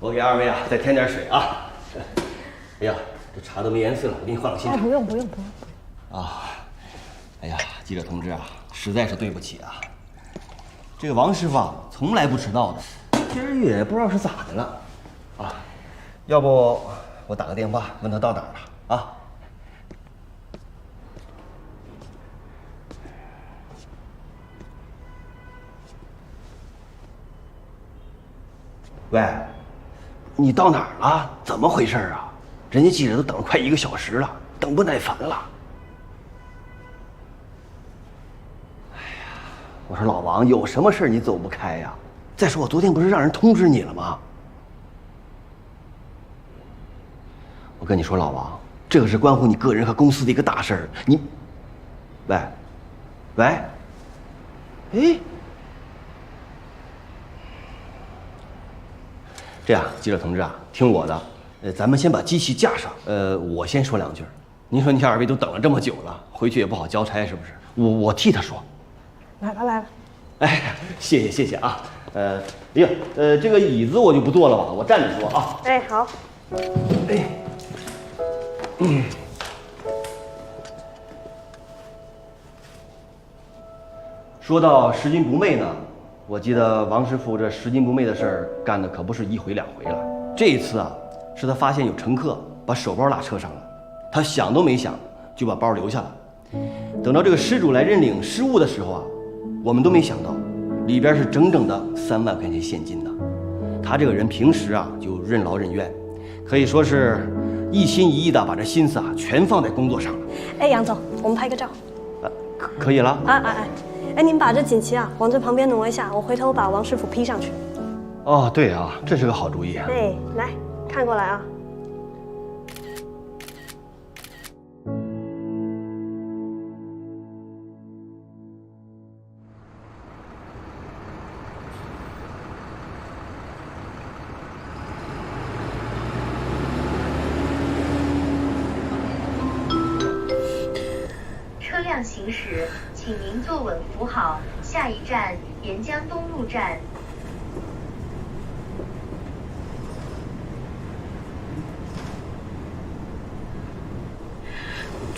我给二位啊再添点水啊。哎呀，这茶都没颜色了，我给你换个新茶。不用。啊，哎呀，记者同志啊，实在是对不起啊。这个王师傅啊，从来不迟到的，今儿也不知道是咋的了。啊，要不我打个电话问他到哪儿了啊？喂，你到哪儿了？怎么回事啊？人家记者都等了快1个小时了，等不耐烦了。哎呀，我说老王，有什么事你走不开呀？再说我昨天不是让人通知你了吗？我跟你说，老王，这个是关乎你个人和公司的一个大事儿。你，喂，哎。这样，记者同志啊，听我的，咱们先把机器架上。我先说2句。您说你二位都等了这么久了，回去也不好交差，是不是？我替他说。来了。哎，谢谢啊。哎呀，这个椅子我就不坐了吧，我站着说啊。哎，好。哎，说到拾金不昧呢。我记得王师傅这拾金不昧的事儿干的可不是1回2回了。这一次啊，是他发现有乘客把手包落车上了，他想都没想就把包留下了。等到这个失主来认领失物的时候啊，我们都没想到里边是整整的3万块钱现金呢。他这个人平时啊就任劳任怨，可以说是一心一意的把这心思啊全放在工作上了。哎，杨总，我们拍个照。可以了。哎，您把这锦旗啊往这旁边挪一下，我回头把王师傅批上去。哦，对啊，这是个好主意啊。哎，来看过来啊。车辆行驶，请您坐稳扶好。下一站沿江东路站。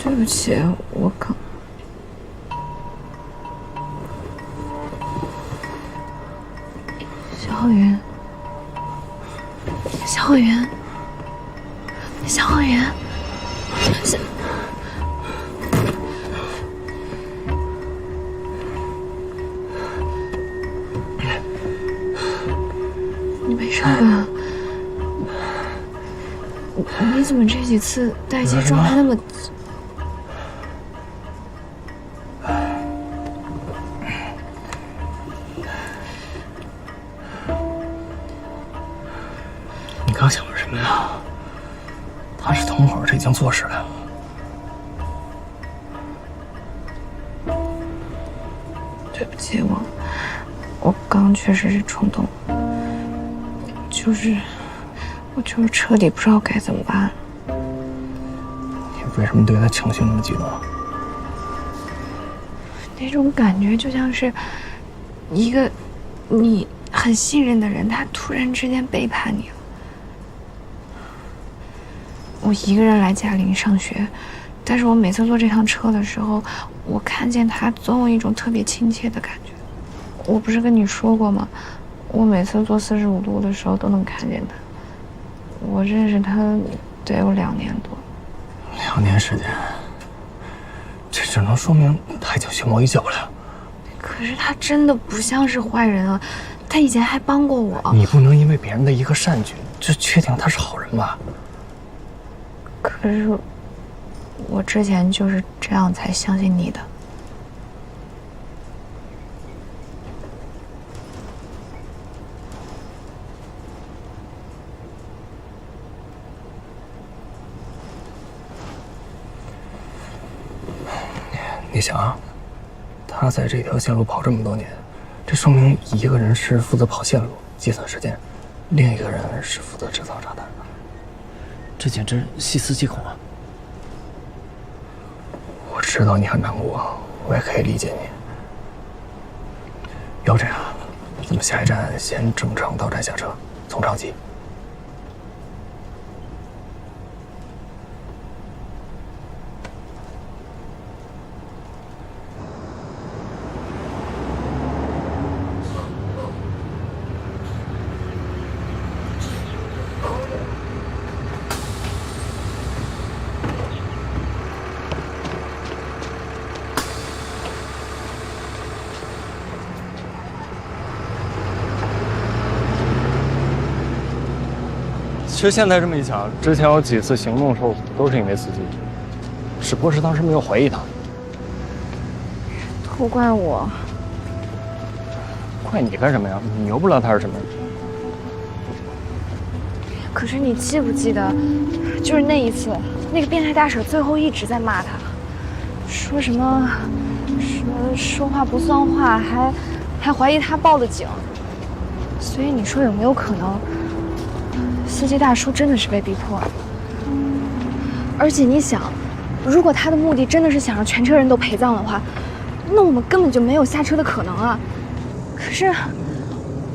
对不起，我刚……肖浩云，你没事吧？你怎么这几次待机状态那么……你刚想说什么呀？他是同伙，这已经坐实了。对不起，我刚确实是冲动，我就是彻底不知道该怎么办。你为什么对他情绪那么激动？那种感觉就像是一个你很信任的人，他突然之间背叛你了。我一个人来嘉陵上学，但是我每次坐这趟车的时候，我看见他总有一种特别亲切的感觉。我不是跟你说过吗？我每次坐45度的时候都能看见他。我认识他得有2年多。2年时间，这只能说明他已经蓄谋已久了。可是他真的不像是坏人啊，他以前还帮过我。你不能因为别人的一个善举就确定他是好人吧？可是我之前就是这样才相信你的。你想啊，他在这条线路跑这么多年，这说明一个人是负责跑线路计算时间，另一个人是负责制造炸弹。这简直细思极恐啊！我知道你很难过，我也可以理解你。要不这样，咱们下一站先正常到站下车，从长吉。其实现在这么一想，之前有几次行动受阻都是因为司机，只不过是当时没有怀疑他。都怪我。怪你干什么呀？你又不知道他是什么人。可是你记不记得，就是那一次，那个变态大婶最后一直在骂他，说什么说话不算话，还怀疑他报的警。所以你说有没有可能，司机大叔真的是被逼迫的？而且你想，如果他的目的真的是想让全车人都陪葬的话，那我们根本就没有下车的可能啊。可是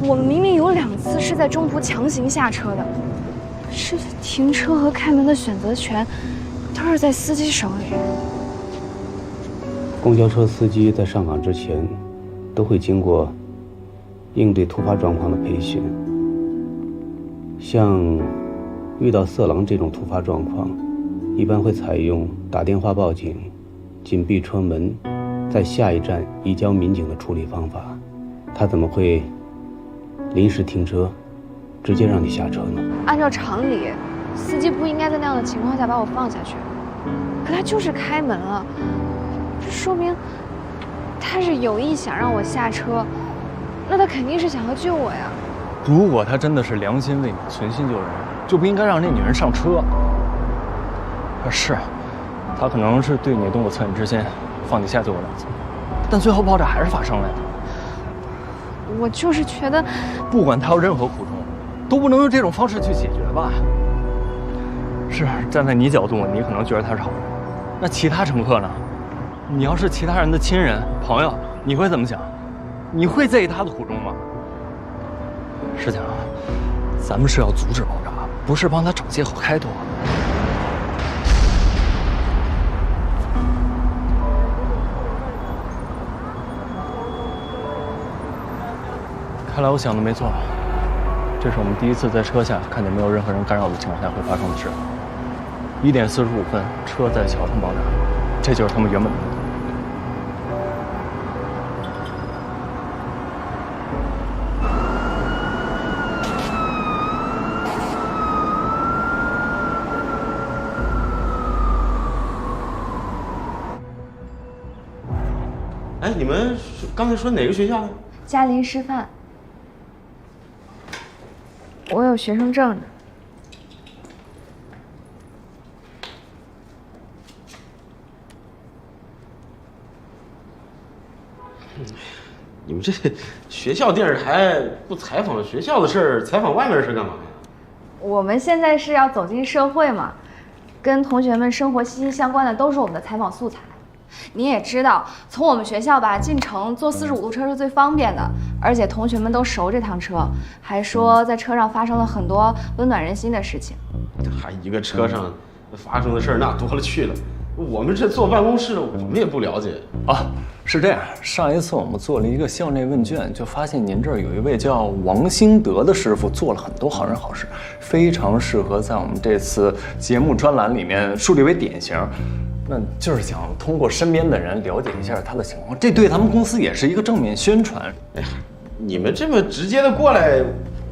我们明明有2次是在中途强行下车的，是停车和开门的选择权都是在司机手里。公交车司机在上岗之前，都会经过应对突发状况的培训。像遇到色狼这种突发状况，一般会采用打电话报警、紧闭车门，在下一站移交民警的处理方法。他怎么会临时停车，直接让你下车呢？按照常理，司机不应该在那样的情况下把我放下去，可他就是开门了，这说明他是有意想让我下车，那他肯定是想要救我呀。如果他真的是良心为你，存心救人，就不应该让那女人上车。是，他可能是对你动过恻隐之心，放你下救我2次，但最后爆炸还是发生了呀。我就是觉得，不管他有任何苦衷，都不能用这种方式去解决吧。是，站在你角度，你可能觉得他是好人，那其他乘客呢？你要是其他人的亲人、朋友，你会怎么想？你会在意他的苦衷吗？师强，咱们是要阻止爆炸，不是帮他找借口开脱。看来我想的没错，这是我们第一次在车下看见没有任何人干扰的情况下会发生的事。1点45分，车在桥上爆炸，这就是他们原本的目的。哎，你们刚才说哪个学校的？嘉林师范。我有学生证的。你们这学校地儿还不采访学校的事儿，采访外面的事干嘛呀？我们现在是要走进社会嘛，跟同学们生活息息相关的都是我们的采访素材。你也知道，从我们学校吧进城坐45路车是最方便的，而且同学们都熟这趟车，还说在车上发生了很多温暖人心的事情。还一个车上发生的事儿那多了去了，我们这坐办公室的，我们也不了解啊。是这样，上一次我们做了一个校内问卷，就发现您这儿有一位叫王兴德的师傅，做了很多好人好事，非常适合在我们这次节目专栏里面树立为典型。那就是想通过身边的人了解一下他的情况，这对咱们公司也是一个正面宣传。哎呀，你们这么直接的过来，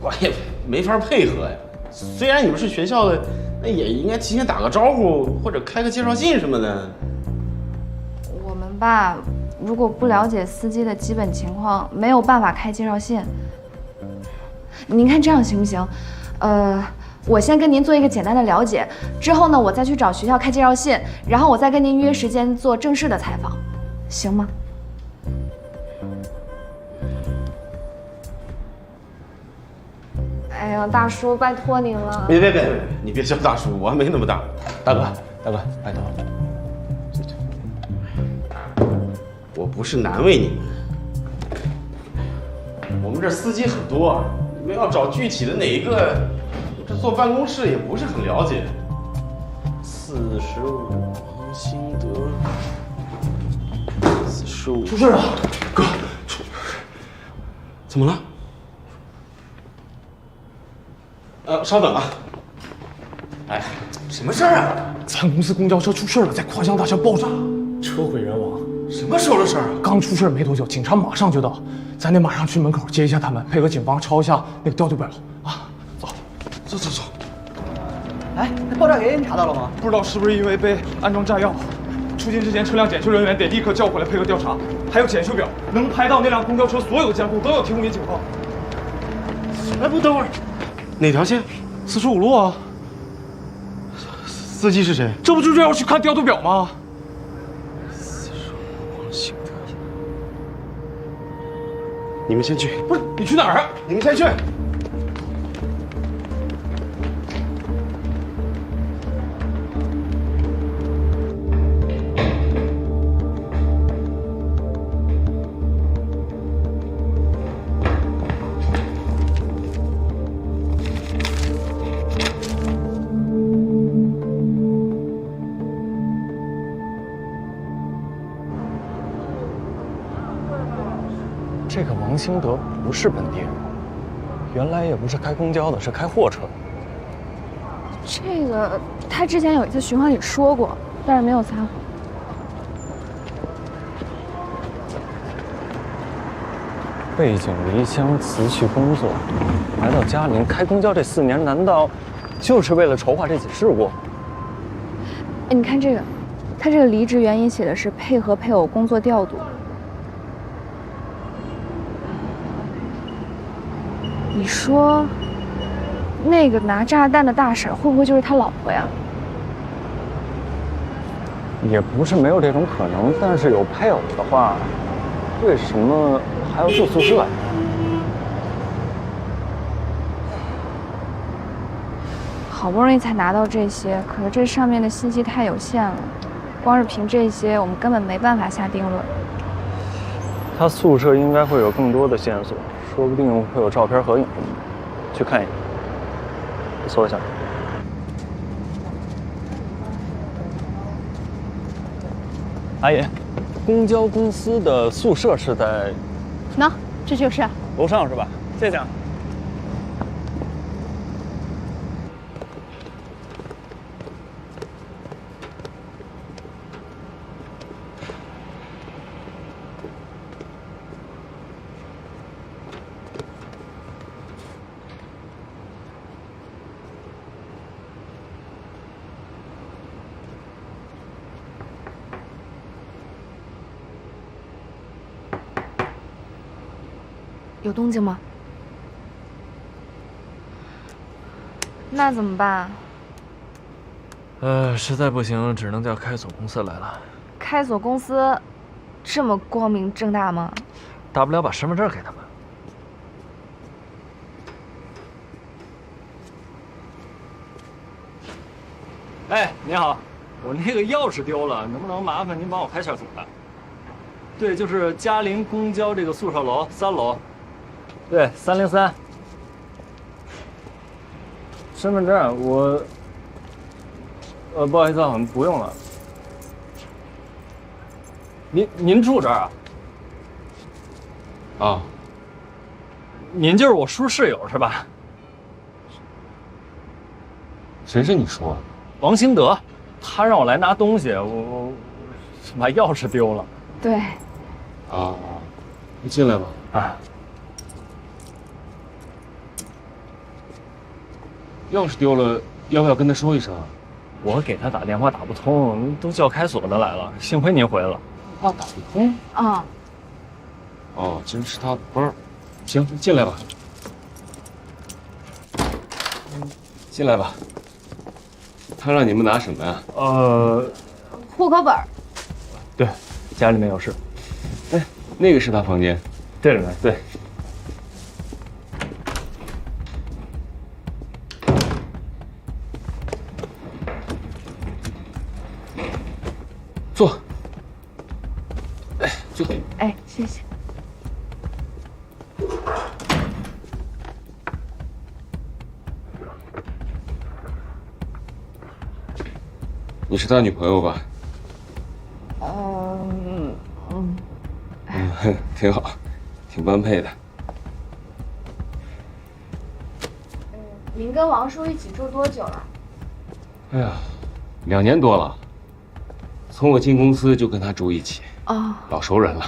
我也没法配合呀。虽然你们是学校的，那也应该提前打个招呼，或者开个介绍信什么的。我们吧，如果不了解司机的基本情况，没有办法开介绍信。您看这样行不行？我先跟您做一个简单的了解，之后呢，我再去找学校开介绍信，然后我再跟您约时间做正式的采访，行吗？哎呀，大叔，拜托您了。别，你别叫大叔，我还没那么大。大哥，拜托。我不是难为你们，我们这司机很多，你们要找具体的哪一个，这坐办公室也不是很了解。45王兴德，45出事了，哥，怎么了？稍等啊。哎，什么事儿啊？咱公司公交车出事了，在跨江大桥爆炸，车毁人亡。什么时候的事儿啊？刚出事没多久，警察马上就到，咱得马上去门口接一下他们，配合警方抄一下那个吊坠表啊！走。哎，那爆炸原因查到了吗？不知道是不是因为被安装炸药。出勤之前，车辆检修人员得立刻叫回来配合调查。还有检修表，能拍到那辆公交车所有的监控都要提供给警方。哎，不，等会儿，哪条线？45路啊。司机是谁？这不就是要去看调度表吗？王兴德，你们先去。不是，你去哪儿啊？你们先去。这个王兴德不是本地人，原来也不是开公交的，是开货车的。这个他之前有一次循环里说过，但是没有撒谎。背井离乡，辞去工作，来到嘉陵开公交这4年，难道就是为了筹划这起事故？哎，你看这个，他这个离职原因写的是配合配偶工作调度。你说，那个拿炸弹的大婶会不会就是他老婆呀？也不是没有这种可能，但是有配偶的话，为什么还要住宿舍呀？好不容易才拿到这些，可是这上面的信息太有限了，光是凭这些，我们根本没办法下定论。他宿舍应该会有更多的线索，说不定会有照片、合影什么的，去看一眼，搜一下。阿姨，公交公司的宿舍是在……喏，这就是楼上是吧？谢谢。有动静吗？那怎么办？实在不行，只能叫开锁公司来了。开锁公司这么光明正大吗？大不了把身份证给他们。哎，您好，我那个钥匙丢了，能不能麻烦您帮我开下锁啊？对，就是嘉陵公交这个宿舍楼3楼。对，303。身份证我，不好意思啊，不用了。您住这儿啊？啊，您就是我叔室友是吧？谁是你叔？王兴德，他让我来拿东西，我把钥匙丢了。对。啊，你进来吧。啊。钥匙丢了，要不要跟他说一声？我给他打电话打不通，都叫开锁的来了，幸亏您回了。话打不通？啊。哦，真是他的班儿。行，进来吧。进来吧。他让你们拿什么呀？户口本。对，家里面有事。哎，那个是他房间。对着呢，对。坐。哎，坐。哎，谢谢。你是他女朋友吧？挺好，挺般配的。您跟王叔一起住多久了？哎呀，2年多了。从我进公司就跟他住一起，老熟人了。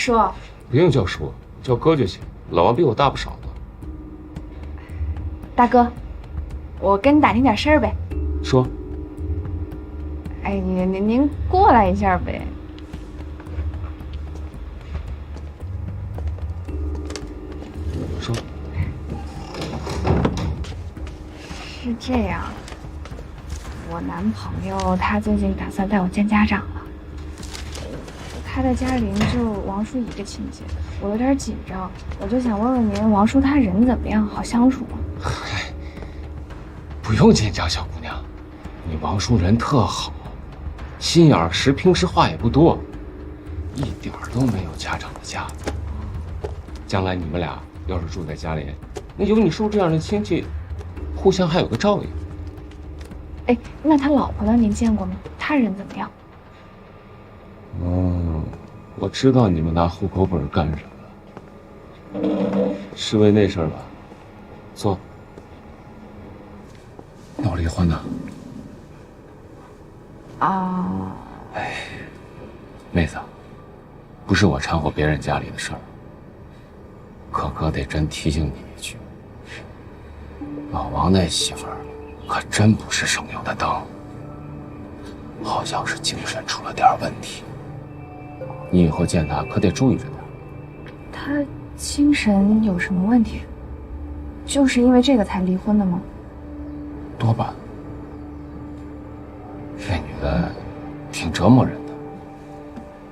叔。不用叫叔，叫哥就行。老王比我大不少的。大哥，我跟你打听点事儿呗。说。哎，您过来一下呗。说。是这样，我男朋友他最近打算带我见家长了。他的家邻就王叔一个亲戚，我有点紧张，我就想问问您，王叔他人怎么样，好相处吗？嗨，不用紧张，小姑娘，你王叔人特好，心眼实，平时话也不多，一点都没有家长的架子。将来你们俩要是住在家里，那有你叔这样的亲戚，互相还有个照应。哎，那他老婆呢？您见过吗？他人怎么样？我知道你们拿户口本干什么了，是为那事儿吧？坐。闹离婚呢？啊。哎，妹子，不是我掺和别人家里的事儿，可哥得真提醒你一句，老王那媳妇儿可真不是省油的灯，好像是精神出了点问题。你以后见他可得注意着点。他精神有什么问题？就是因为这个才离婚的吗？多半。这女的挺折磨人的，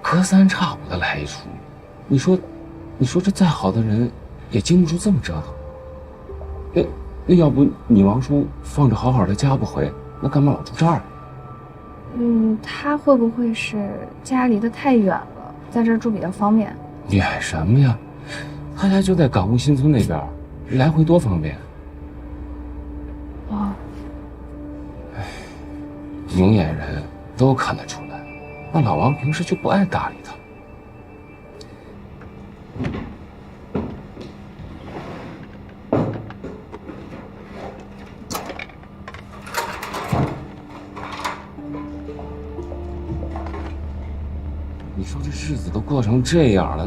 隔三差五的来一出。你说这再好的人也经不住这么折腾。那要不你王叔放着好好的家不回，那干嘛老住这儿？他会不会是家离得太远了，在这儿住比较方便？远什么呀？他家就在港务新村那边，来回多方便。哦。明眼人都看得出来，那老王平时就不爱搭理他。你说这日子都过成这样了，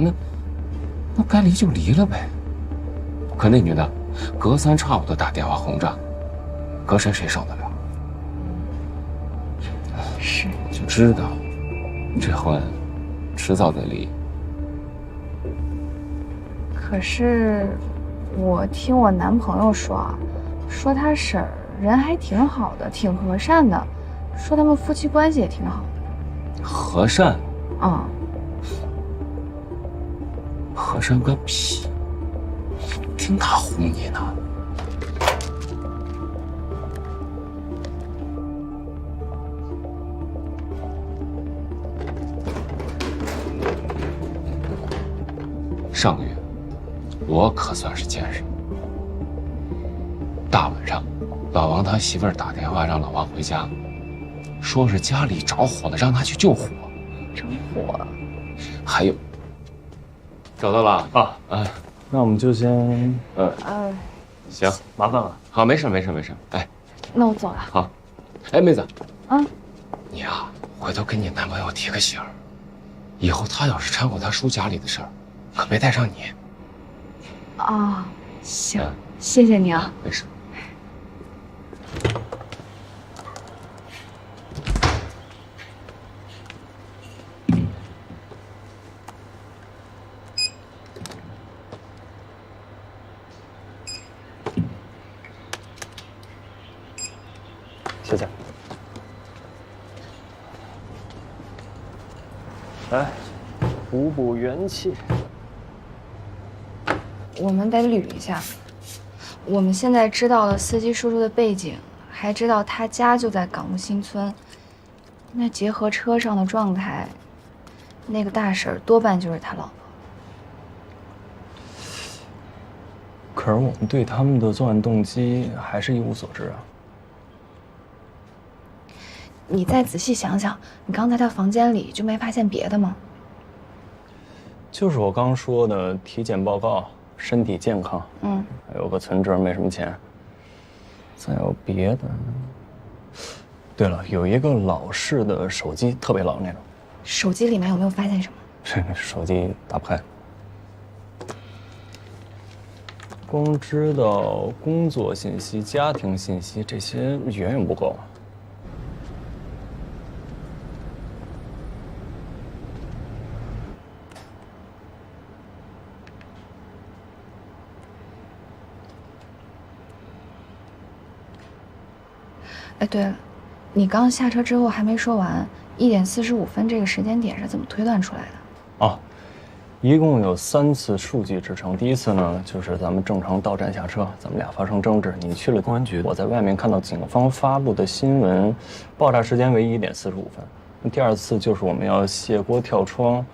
那该离就离了呗。可那女的隔三差五的打电话轰炸，搁谁受得了？是，就知道这婚迟早得离。可是我听我男朋友说啊，说他婶儿人还挺好的，挺和善的，说他们夫妻关系也挺好的。和善？和善个屁！听他哄你呢。上个月，我可算是见识。大晚上，老王他媳妇儿打电话让老王回家，说是家里着火了，让他去救火。着火？还有，找到了啊！那我们就先……行，麻烦了。好，没事。哎，那我走了。好。哎，妹子。你呀，回头跟你男朋友提个醒儿，以后他要是掺和他叔家里的事儿，可别带上你。行，谢谢你啊。没事。谢谢。来，补补元气。我们得捋一下。我们现在知道了司机叔叔的背景，还知道他家就在港务新村。那结合车上的状态，那个大婶多半就是他老婆。可是我们对他们的作案动机还是一无所知啊。你再仔细想想，你刚才他房间里就没发现别的吗？就是我刚说的体检报告，身体健康，还有个存折，没什么钱。再有别的？对了，有一个老式的手机，特别老那种。手机里面有没有发现什么？这手机打不开。光知道工作信息、家庭信息这些远远不够。哎，对了，你刚下车之后还没说完，1点45分这个时间点是怎么推断出来的？啊，一共有3次数据支撑。第一次呢，就是咱们正常到站下车，咱们俩发生争执，你去了公安局，我在外面看到警方发布的新闻，爆炸时间为1点45分。那第2次就是我们要卸锅跳窗，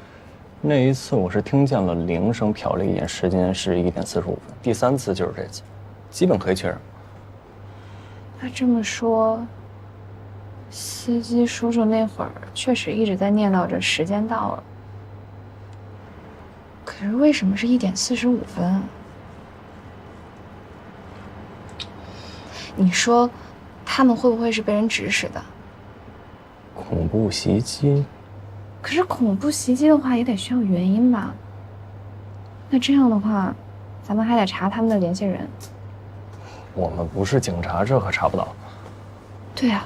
那一次我是听见了铃声，瞟了一眼时间是1点45分。第3次就是这次，基本可以确认。那这么说，司机叔叔那会儿确实一直在念叨着时间到了。可是为什么是1点45分啊？你说，他们会不会是被人指使的？恐怖袭击？可是恐怖袭击的话，也得需要原因吧？那这样的话，咱们还得查他们的联系人。我们不是警察，这可查不到。对啊，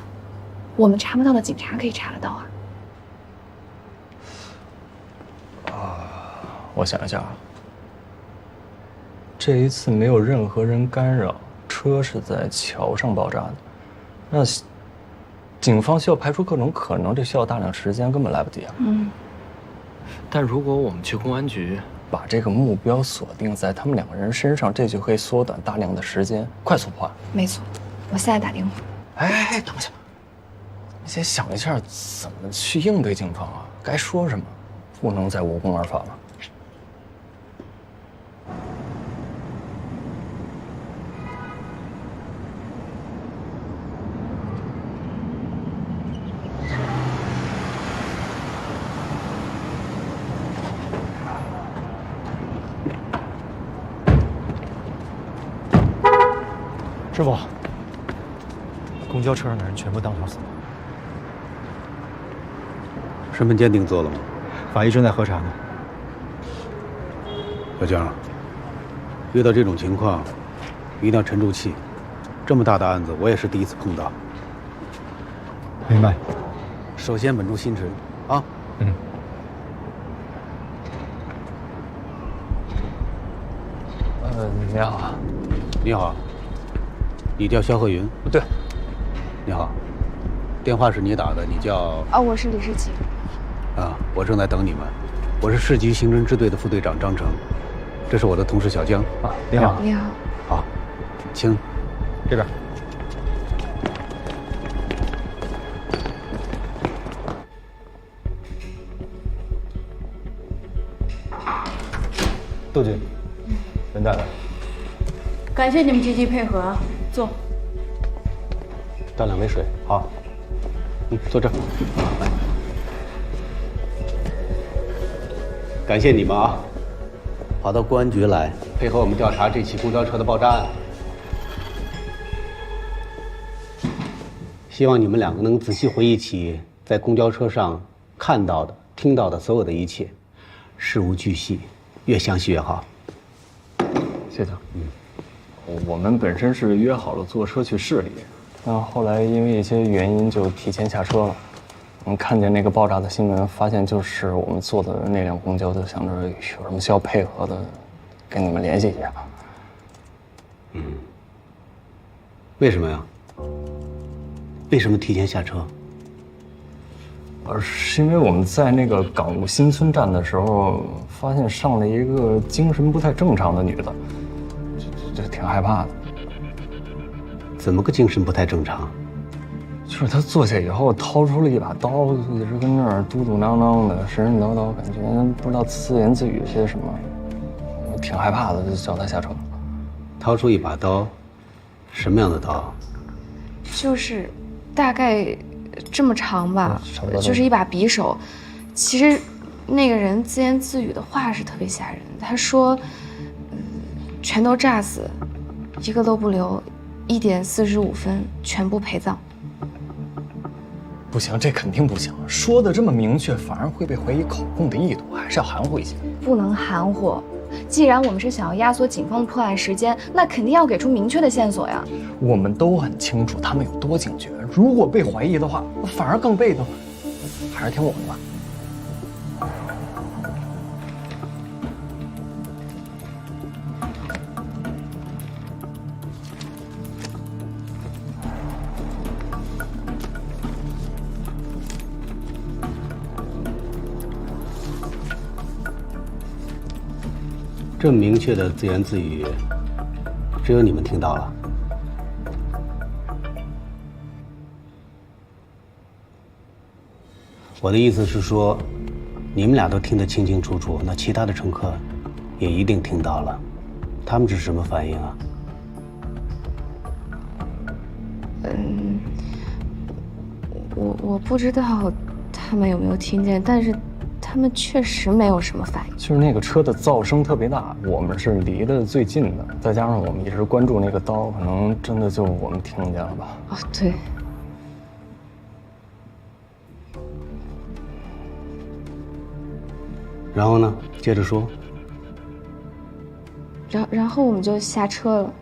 我们查不到的，警察可以查得到啊。我想一下啊，这一次没有任何人干扰，车是在桥上爆炸的，那警方需要排除各种可能，这需要大量时间，根本来不及啊。但如果我们去公安局，把这个目标锁定在他们2个人身上，这就可以缩短大量的时间，快速破案。没错，我现在打电话。哎，等一下，你先想一下怎么去应对警方啊？该说什么？不能再无功而返了。师傅，公交车上的人全部当场死亡。身份鉴定做了吗？法医正在核查呢。小江，遇到这种情况，一定要沉住气。这么大的案子，我也是第一次碰到。明白。首先稳住心神，啊。嗯。你好。你好。你叫肖鹤云？对。你好，电话是你打的，你叫？哦，我是李世奇。啊，我正在等你们。我是市局刑侦支队的副队长张成，这是我的同事小江。啊，你好。你好。好，请这边。杜局，人带来。感谢你们积极配合，坐。倒2杯水。好。坐这儿。感谢你们啊，跑到公安局来配合我们调查这起公交车的爆炸案。希望你们2个能仔细回忆起在公交车上看到的、听到的所有的一切，事无巨细，越详细越好。谢谢。我们本身是约好了坐车去市里，但后来因为一些原因就提前下车了。我们看见那个爆炸的新闻，发现就是我们坐的那辆公交，就想着有什么需要配合的，跟你们联系一下。为什么呀？为什么提前下车？是因为我们在那个港务新村站的时候，发现上了一个精神不太正常的女的，就挺害怕的。怎么个精神不太正常？就是她坐下以后掏出了一把刀，一直跟那儿嘟嘟囔囔的，神神叨叨，感觉不知道自言自语些什么，我挺害怕的，就叫她下车。掏出一把刀，什么样的刀？就是大概这么长吧，差不多就是一把匕首。其实那个人自言自语的话是特别吓人，他说：“全都炸死，一个都不留，1点45分全部陪葬。”不行，这肯定不行。说的这么明确，反而会被怀疑口供的意图，还是要含糊一些。不能含糊。既然我们是想要压缩警方的破案时间，那肯定要给出明确的线索呀。我们都很清楚他们有多警觉，如果被怀疑的话，反而更被动。还是听我的吧。这么明确的自言自语，只有你们听到了。我的意思是说，你们俩都听得清清楚楚，那其他的乘客也一定听到了，他们是什么反应啊？我不知道他们有没有听见，但是他们确实没有什么反应。就是那个车的噪声特别大，我们是离得最近的，再加上我们一直关注那个刀，可能真的就我们听见了吧？哦，对。然后呢？接着说。然后我们就下车了。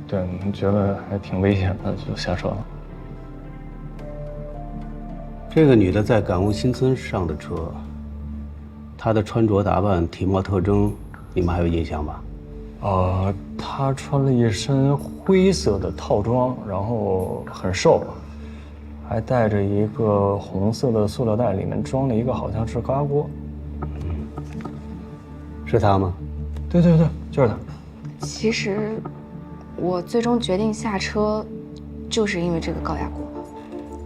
对，我们觉得还挺危险的，就下车了。这个女的在感悟新村上的车，她的穿着打扮、体貌特征，你们还有印象吧？她穿了一身灰色的套装，然后很瘦，还带着一个红色的塑料袋，里面装了一个好像是高压锅。是她吗？对对对，就是她。其实，我最终决定下车，就是因为这个高压锅。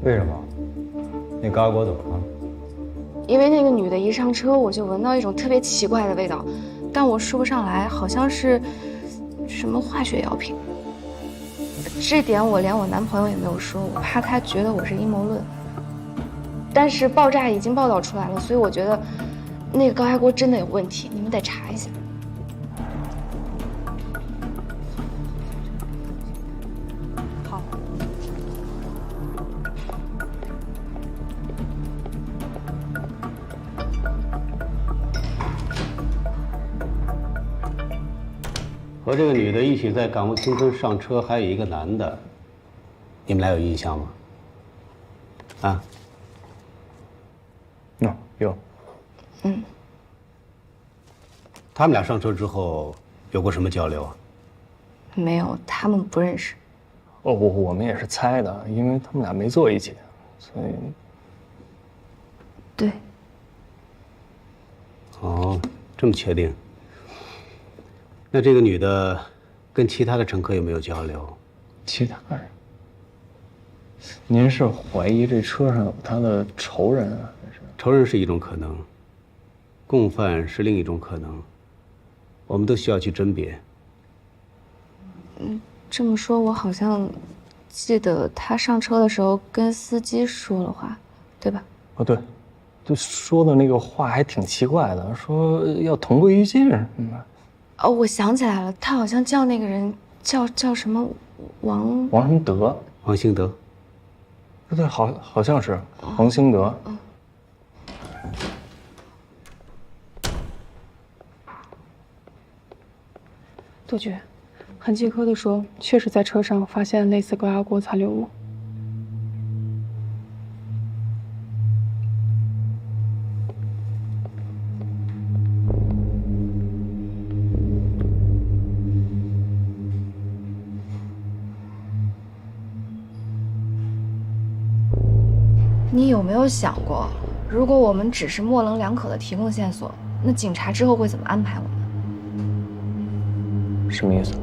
为什么？那高压锅怎么了？因为那个女的一上车，我就闻到一种特别奇怪的味道，但我说不上来，好像是什么化学药品。这点我连我男朋友也没有说，我怕他觉得我是阴谋论。但是爆炸已经报道出来了，所以我觉得那个高压锅真的有问题，你们得查一下。好。和这个女的一起在感悟新村上车，还有一个男的，你们俩有印象吗？啊？有。他们俩上车之后有过什么交流啊？没有，他们不认识。我们也是猜的，因为他们俩没坐一起，所以。对。哦，这么确定？那这个女的跟其他的乘客有没有交流？其他人？您是怀疑这车上有他的仇人啊？还是？仇人是一种可能，共犯是另一种可能，我们都需要去甄别。这么说，我好像记得他上车的时候跟司机说了话，对吧？哦，对，就说的那个话还挺奇怪的，说要同归于尽。哦，我想起来了，他好像叫那个人叫什么王什么德，王兴德。对，好像是王兴德。杜局，痕迹科的说，确实在车上发现类似高压锅残留物。你有没有想过，如果我们只是模棱两可的提供线索，那警察之后会怎么安排我们？什么意思？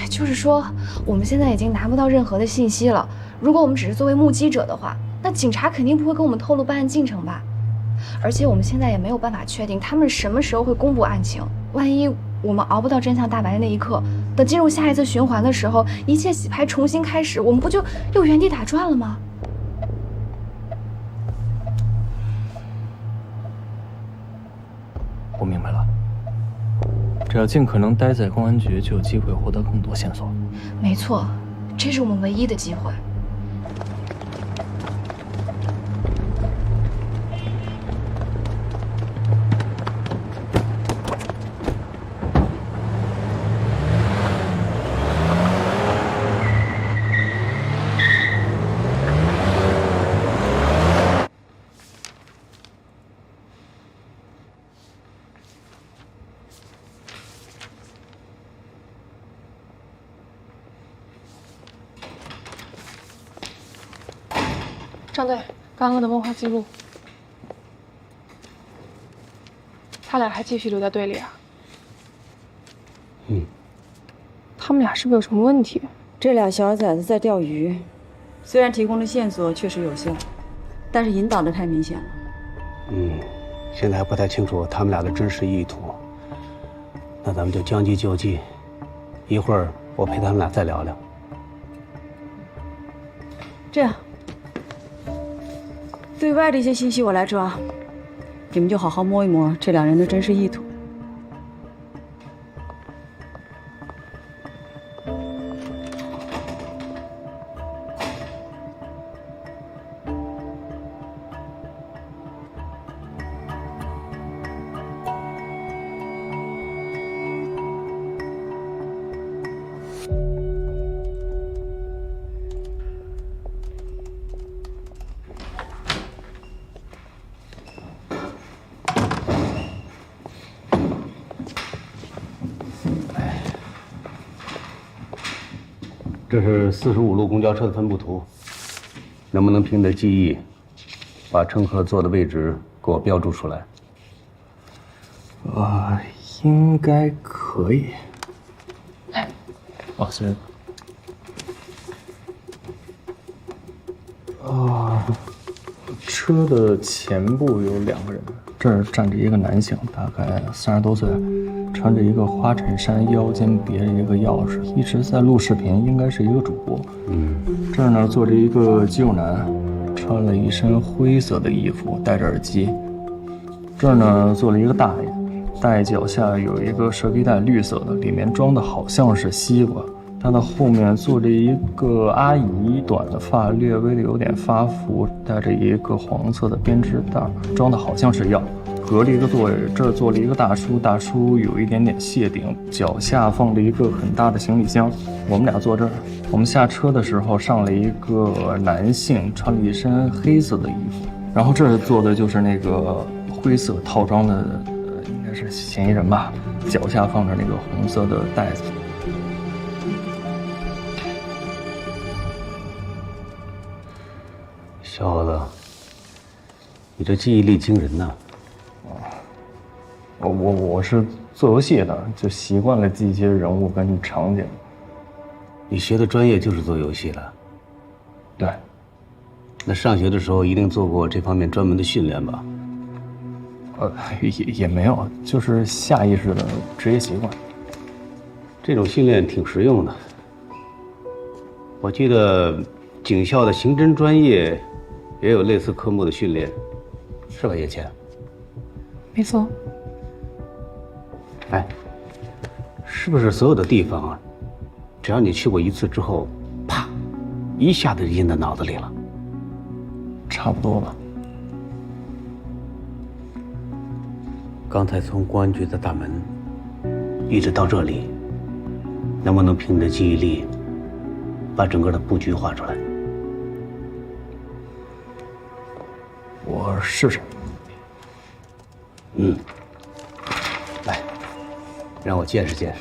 就是说，我们现在已经拿不到任何的信息了。如果我们只是作为目击者的话，那警察肯定不会跟我们透露办案进程吧？而且我们现在也没有办法确定他们什么时候会公布案情。万一我们熬不到真相大白的那一刻，等进入下一次循环的时候，一切洗牌重新开始，我们不就又原地打转了吗？我明白了，只要尽可能待在公安局，就有机会获得更多线索。没错，这是我们唯一的机会。张队，刚刚的问话记录，他俩还继续留在队里啊？他们俩是不是有什么问题？这俩小崽子在钓鱼，虽然提供的线索确实有效，但是引导的太明显了。现在还不太清楚他们俩的真实意图。那咱们就将计就计，一会儿我陪他们俩再聊聊。这样，对外的一些信息我来抓，你们就好好摸一摸这两人的真实意图。这是45路公交车的分布图，能不能凭你的记忆，把乘客坐的位置给我标注出来？应该可以。谢谢。车的前部有2个人，这儿站着一个男性，大概30多岁，穿着一个花衬衫，腰间别着一个钥匙，一直在录视频，应该是一个主播。这儿呢坐着一个肌肉男，穿了一身灰色的衣服，戴着耳机。这儿呢坐了一个大爷，大爷脚下有一个蛇皮袋，绿色的，里面装的好像是西瓜。他的后面坐着一个阿姨，短的发略微的有点发福，带着一个黄色的编织袋，装的好像是药。隔了一个座位，这儿坐了一个大叔，大叔有一点点谢顶，脚下放了一个很大的行李箱。我们俩坐这儿，我们下车的时候上了一个男性，穿了一身黑色的衣服，然后这儿坐的就是那个灰色套装的，应该是嫌疑人吧，脚下放着那个红色的袋子。小伙子，你这记忆力惊人呐！我是做游戏的，就习惯了记一些人物跟场景。你学的专业就是做游戏的？对。那上学的时候一定做过这方面专门的训练吧？也没有，就是下意识的职业习惯。这种训练挺实用的。我记得警校的刑侦专业也有类似科目的训练，是吧，叶倩？没错。哎，是不是所有的地方啊，只要你去过一次之后，啪，一下子就印在脑子里了？差不多吧。刚才从公安局的大门一直到这里，能不能凭你的记忆力把整个的布局画出来？我试试。来，让我见识见识。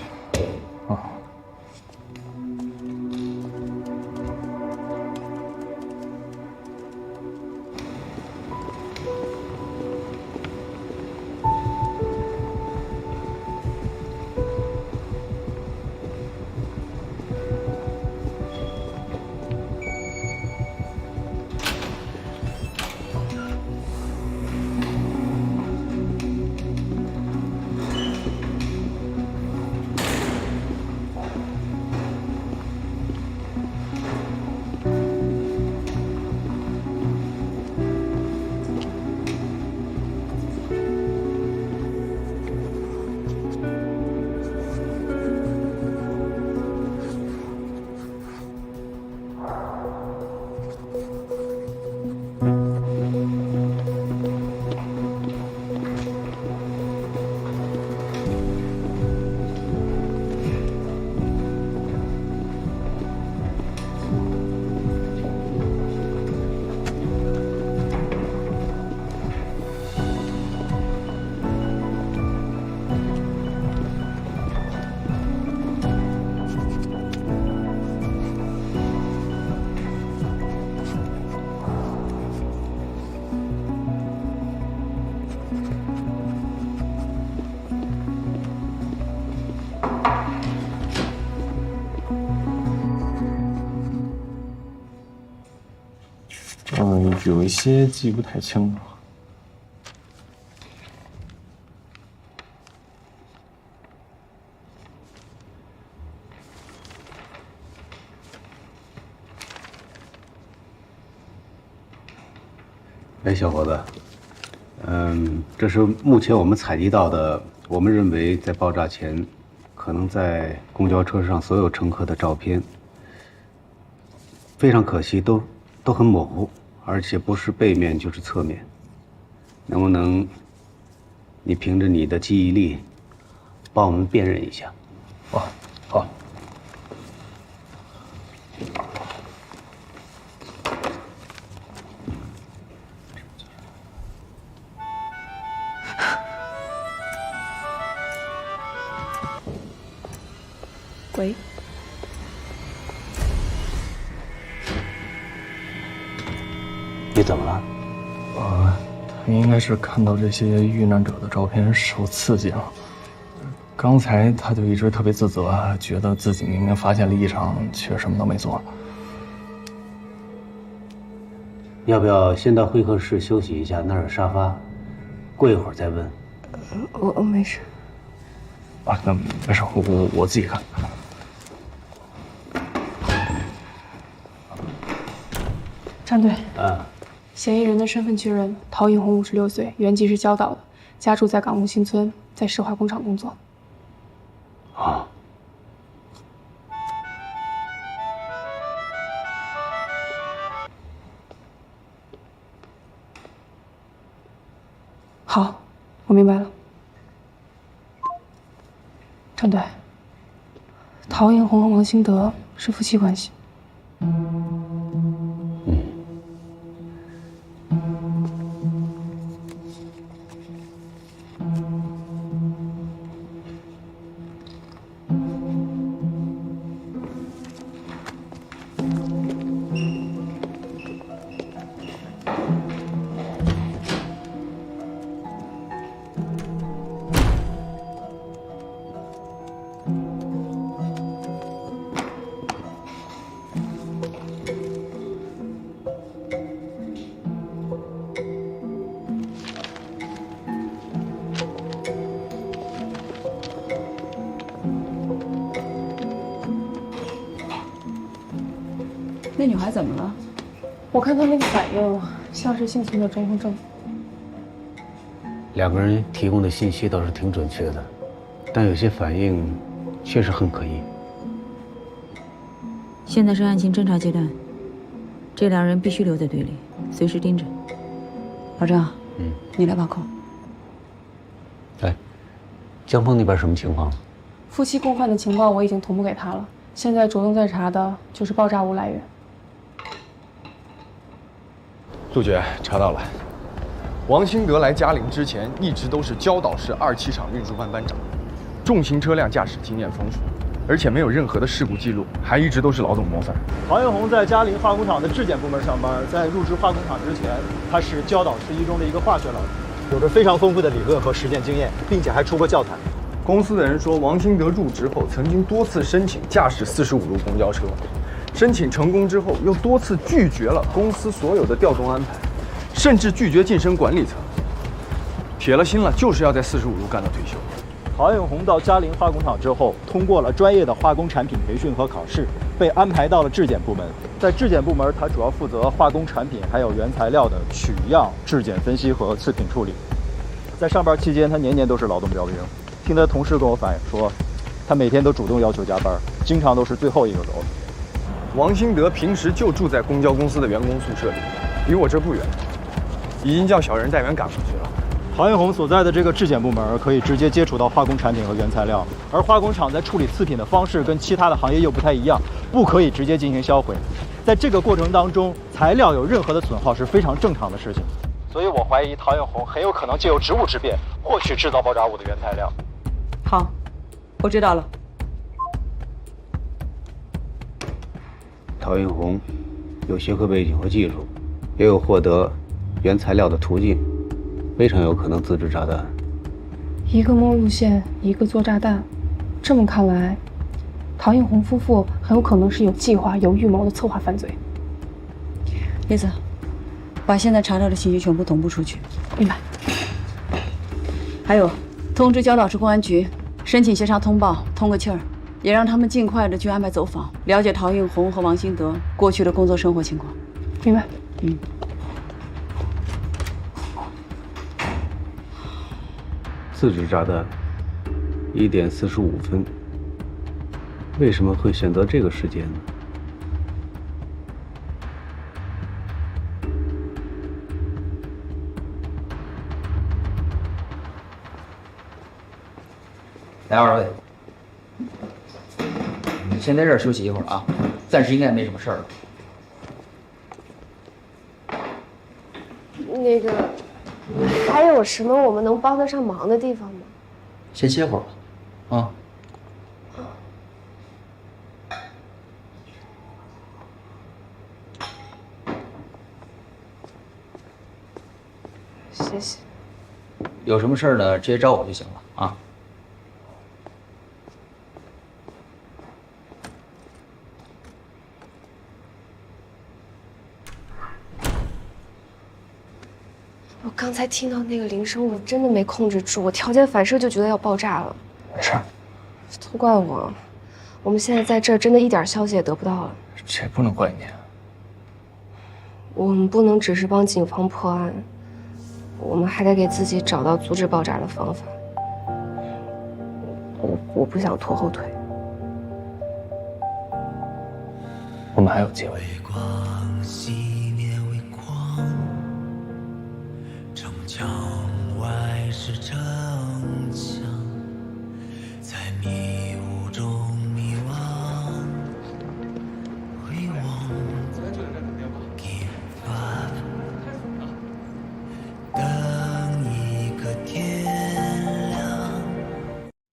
有一些记不太清了。哎，小伙子，这是目前我们采集到的，我们认为在爆炸前，可能在公交车上所有乘客的照片。非常可惜，都很模糊，而且不是背面就是侧面。能不能你凭着你的记忆力，帮我们辨认一下？好。喂，你怎么了？他应该是看到这些遇难者的照片受刺激了。刚才他就一直特别自责，觉得自己明明发现了异常，却什么都没做。要不要先到会客室休息一下？那儿有沙发，过一会儿再问。我没事。啊，那没事，我自己看。战队，啊，嫌疑人的身份确认：陶映红，56岁，原籍是礁岛的，家住在港务新村，在石化工厂工作。啊。好，我明白了。战队，陶映红和王兴德是夫妻关系。那女孩怎么了？我看她那个反应像是性情的中风症。两个人提供的信息倒是挺准确的，但有些反应确实很可疑。现在是案情侦查阶段，这两人必须留在队里，随时盯着。老张，你来把控。哎，江峰那边什么情况？夫妻共犯的情报我已经同步给他了，现在着重在查的就是爆炸物来源。杜绝查到了，王兴德来嘉陵之前一直都是礁岛市2期厂运输班班长，重型车辆驾驶经验丰富，而且没有任何的事故记录，还一直都是老总模范。陶映红在嘉陵化工厂的质检部门上班，在入职化工厂之前，他是礁岛市一中的一个化学老师，有着非常丰富的理论和实践经验，并且还出过教材。公司的人说，王兴德入职后曾经多次申请驾驶45路公交车，申请成功之后又多次拒绝了公司所有的调动安排，甚至拒绝晋升管理层。铁了心了，就是要在45路干到退休。陶映红到嘉陵化工厂之后，通过了专业的化工产品培训和考试，被安排到了质检部门。在质检部门，他主要负责化工产品还有原材料的取样、质检分析和次品处理。在上班期间，他年年都是劳动标兵。听他同事跟我反映说，他每天都主动要求加班，经常都是最后一个走。王兴德平时就住在公交公司的员工宿舍里，离我这不远，已经叫小人带员赶过去了。陶映红所在的这个质检部门可以直接接触到化工产品和原材料，而化工厂在处理次品的方式跟其他的行业又不太一样，不可以直接进行销毁。在这个过程当中，材料有任何的损耗是非常正常的事情。所以我怀疑陶映红很有可能借由职务之便获取制造爆炸物的原材料。好，我知道了。陶映红有学科背景和技术，也有获得原材料的途径，非常有可能自制炸弹。一个摸路线，一个做炸弹，这么看来，陶映红夫妇很有可能是有计划、有预谋的策划犯罪。叶子，把现在查到的信息全部同步出去。明白。还有，通知焦岛市公安局，申请协查通报，通个气儿，也让他们尽快的去安排走访，了解陶映红和王兴德过去的工作生活情况。明白。自制炸弹，1点45分。为什么会选择这个时间呢？来，二位，先在这儿休息一会儿啊，暂时应该没什么事儿了。那个，还有什么我们能帮得上忙的地方吗？先歇会儿吧，啊。谢谢。有什么事儿呢，直接找我就行了啊。我刚才听到那个铃声，我真的没控制住，我条件反射就觉得要爆炸了。没事，都怪我，我们现在在这儿真的一点消息也得不到了。这不能怪你。我们不能只是帮警方破案，我们还得给自己找到阻止爆炸的方法。我不想拖后腿。我们还有机会。城墙外是城墙。